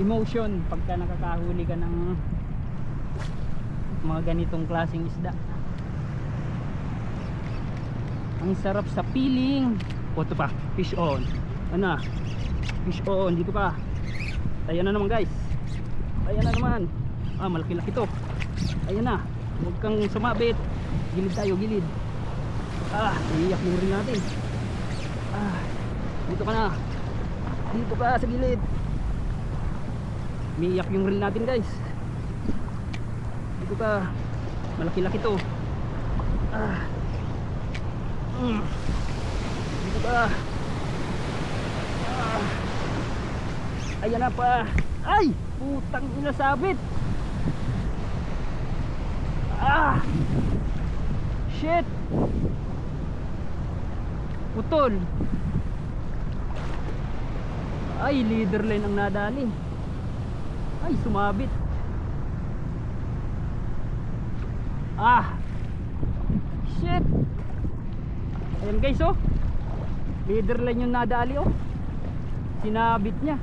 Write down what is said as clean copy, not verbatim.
emotion pagka nakakahuli ka ng mga ganitong klaseng isda. Ang sarap sa piling. O ito pa, fish on. Ano? Fish on, dito pa. Ayan na naman guys. Ayan na naman. Malaki-laki to. Ayan na. Huwag kang sumabit. Gilid tayo, gilid. Iiyak yung rin natin. Dito ka na. Dito ka sa gilid. Umiiyak yung reel natin guys. Dito ka. Malaki-laki to. Dito ka. Ayan na pa. Ay! Putang ina, sabit. Shit. Putol. Ay, leader line ang nadali. Ay, sumabit. Shit. Ayan guys, oh. Leader line yung nadali, oh. Sinabit niya.